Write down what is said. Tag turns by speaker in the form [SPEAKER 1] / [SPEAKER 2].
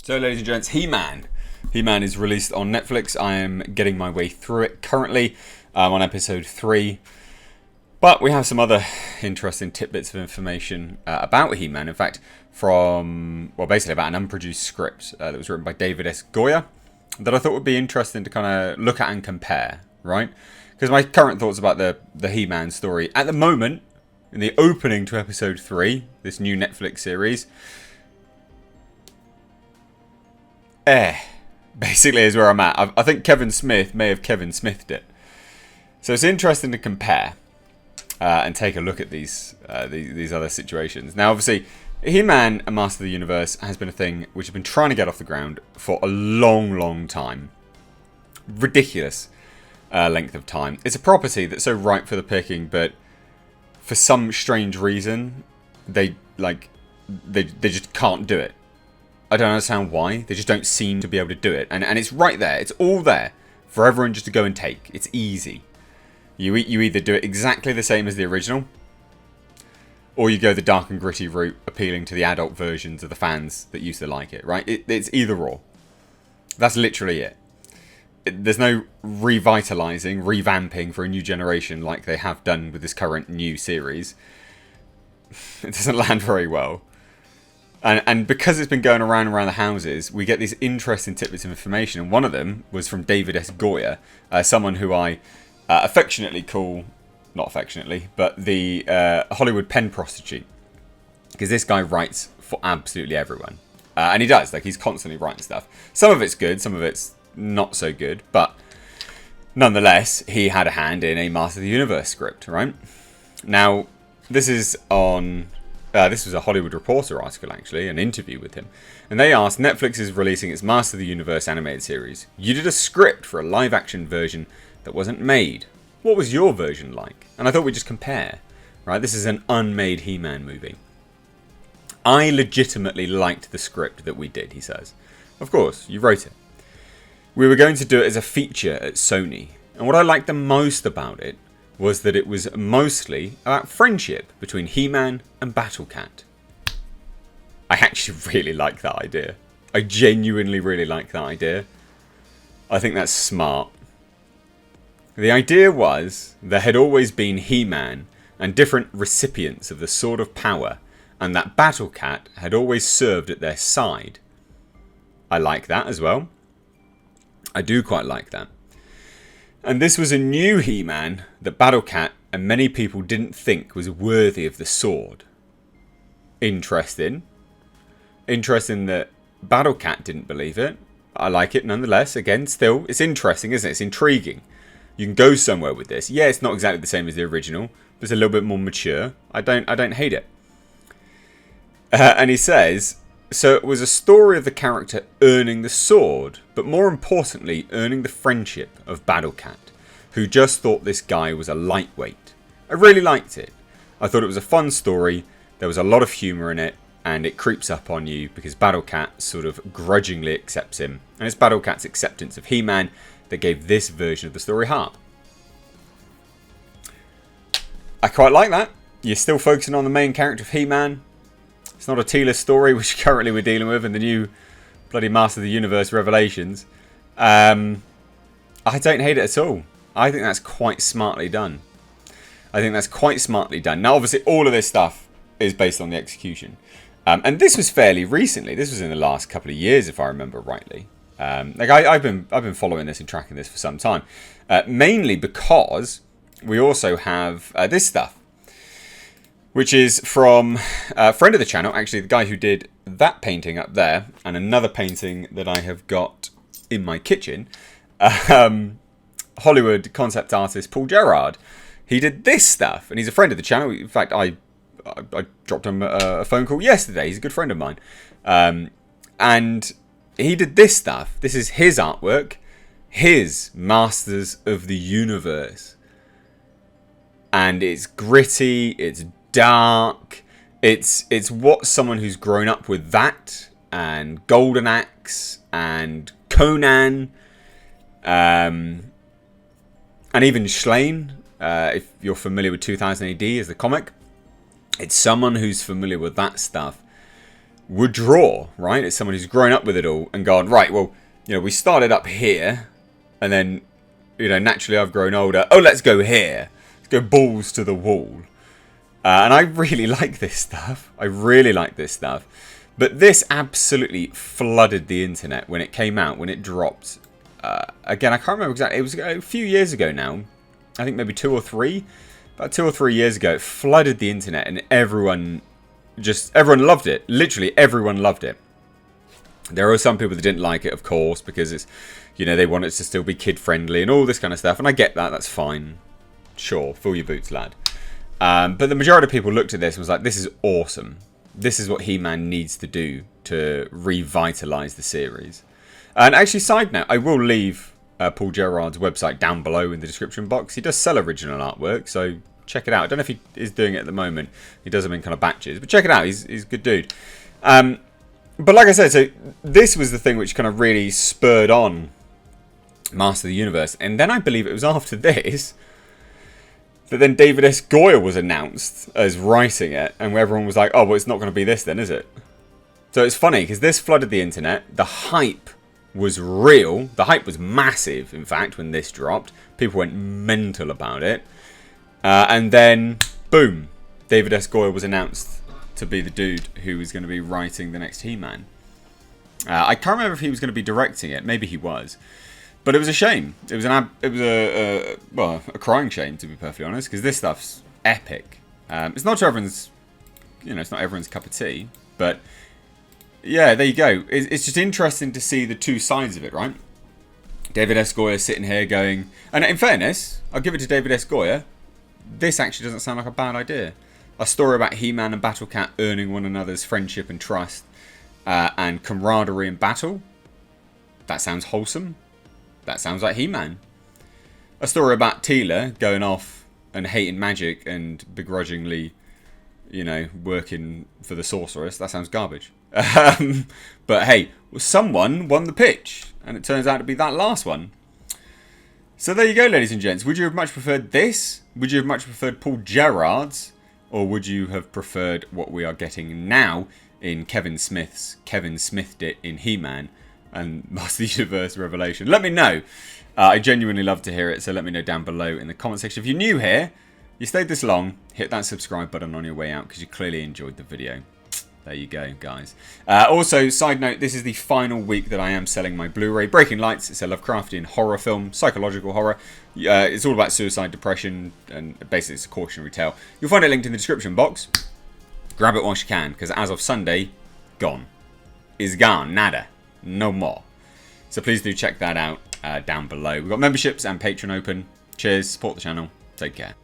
[SPEAKER 1] So, ladies and gents, He-Man. He-Man is released on Netflix. I am getting my way through it currently. On episode 3. But we have some other interesting tidbits of information about He-Man. In fact, basically about an unproduced script that was written by David S. Goyer that I thought would be interesting to kind of look at and compare, right? Because my current thoughts about the He-Man story at the moment, in the opening to episode 3, this new Netflix series, basically is where I'm at. I think Kevin Smith may have Kevin Smithed it. So it's interesting to compare and take a look at these other situations. Now, obviously, He-Man and Master of the Universe has been a thing which has been trying to get off the ground for a long, long time. Ridiculous length of time. It's a property that's so ripe for the picking, but for some strange reason, they just can't do it. I don't understand why. They just don't seem to be able to do it. And it's right there. It's all there for everyone just to go and take. It's easy. You either do it exactly the same as the original, or you go the dark and gritty route, appealing to the adult versions of the fans that used to like it, right? It's either or. That's literally it. There's no revitalizing, revamping for a new generation like they have done with this current new series. It doesn't land very well. And because it's been going around the houses, we get these interesting tidbits of information. And one of them was from David S. Goyer, someone who I affectionately call, not affectionately, but the Hollywood pen prostitute. Because this guy writes for absolutely everyone. And he does, he's constantly writing stuff. Some of it's good, some of it's not so good. But nonetheless, he had a hand in a Master of the Universe script, right? Now, this is on... this was a Hollywood Reporter article, actually, an interview with him. And they asked, Netflix is releasing its Master of the Universe animated series. You did a script for a live-action version that wasn't made. What was your version like? And I thought we'd just compare. Right, this is an unmade He-Man movie. I legitimately liked the script that we did, he says. Of course, you wrote it. We were going to do it as a feature at Sony. And what I liked the most about it was that it was mostly about friendship between He-Man and Battle Cat. I actually really like that idea. I genuinely really like that idea. I think that's smart. The idea was there had always been He-Man and different recipients of the Sword of Power, and that Battle Cat had always served at their side. I like that as well. I do quite like that. And this was a new He-Man that Battle Cat and many people didn't think was worthy of the sword. Interesting. Interesting that Battle Cat didn't believe it. I like it nonetheless. Again, still, it's interesting, isn't it? It's intriguing. You can go somewhere with this. Yeah, it's not exactly the same as the original, but it's a little bit more mature. I don't hate it. And he says, so it was a story of the character earning the sword, but more importantly, earning the friendship of Battle Cat, who just thought this guy was a lightweight. I really liked it. I thought it was a fun story, there was a lot of humour in it, and it creeps up on you because Battle Cat sort of grudgingly accepts him. And it's Battle Cat's acceptance of He-Man that gave this version of the story heart. I quite like that. You're still focusing on the main character of He-Man. It's not a Teela story, which currently we're dealing with in the new bloody Master of the Universe Revelations. I don't hate it at all. I think that's quite smartly done. Now, obviously, all of this stuff is based on the execution. And this was fairly recently. This was in the last couple of years, if I remember rightly. I've been following this and tracking this for some time. Mainly because we also have this stuff, which is from a friend of the channel, actually the guy who did that painting up there, and another painting that I have got in my kitchen, Hollywood concept artist Paul Gerard. He did this stuff, and he's a friend of the channel. In fact, I dropped him a phone call yesterday. He's a good friend of mine. And he did this stuff. This is his artwork, his Masters of the Universe. And it's gritty, it's dark, it's what someone who's grown up with that and Golden Axe and Conan and even Schlane, if you're familiar with 2000 AD as the comic, it's someone who's familiar with that stuff would draw, right? It's someone who's grown up with it all and gone, right, well, we started up here, and then, naturally I've grown older. Oh, let's go here. Let's go balls to the wall. And I really like this stuff. I really like this stuff. But this absolutely flooded the internet when it came out, when it dropped. Again, I can't remember exactly. It was a few years ago now. I think maybe 2 or 3. About 2 or 3 years ago, it flooded the internet, and everyone loved it. Literally, everyone loved it. There are some people that didn't like it, of course, because it's, they want it to still be kid-friendly and all this kind of stuff. And I get that. That's fine. Sure, fill your boots, lad. But the majority of people looked at this and was like, this is awesome. This is what He-Man needs to do to revitalise the series. And actually, side note, I will leave Paul Gerard's website down below in the description box. He does sell original artwork, so check it out. I don't know if he is doing it at the moment. He does them in kind of batches, but check it out. He's a good dude. But like I said, so this was the thing which kind of really spurred on Master of the Universe. And then I believe it was after this that then David S. Goyer was announced as writing it, and where everyone was like, oh, well, it's not going to be this then, is it? So it's funny, because this flooded the internet. The hype was real. The hype was massive, in fact, when this dropped. People went mental about it. And then, boom, David S. Goyer was announced to be the dude who was going to be writing the next He-Man. I can't remember if he was going to be directing it. Maybe he was. But it was a shame. It was a crying shame, to be perfectly honest, because this stuff's epic. It's not everyone's, it's not everyone's cup of tea, but yeah, there you go. It's just interesting to see the two sides of it, right? David S. Goyer sitting here going, and in fairness, I'll give it to David S. Goyer. This actually doesn't sound like a bad idea. A story about He-Man and Battle Cat earning one another's friendship and trust, and camaraderie in battle. That sounds wholesome. That sounds like He-Man. A story about Teela going off and hating magic and begrudgingly, working for the sorceress. That sounds garbage. But hey, someone won the pitch, and it turns out to be that last one. So there you go, ladies and gents. Would you have much preferred this? Would you have much preferred Paul Gerard's? Or would you have preferred what we are getting now in Kevin Smith's Kevin Smithed It in He-Man and Master of the Universe Revelation? Let me know. I genuinely love to hear it, so let me know down below in the comment section. If you're new here, you stayed this long, hit that subscribe button on your way out because you clearly enjoyed the video. There you go, guys. Also, side note, this is the final week that I am selling my Blu-ray. Breaking Lights. It's a Lovecraftian horror film, psychological horror. It's all about suicide, depression, and basically it's a cautionary tale. You'll find it linked in the description box. Grab it whilst you can, because as of Sunday, gone. Is gone. Nada. No more. So please do check that out down below. We've got memberships and Patreon open. Cheers. Support the channel. Take care.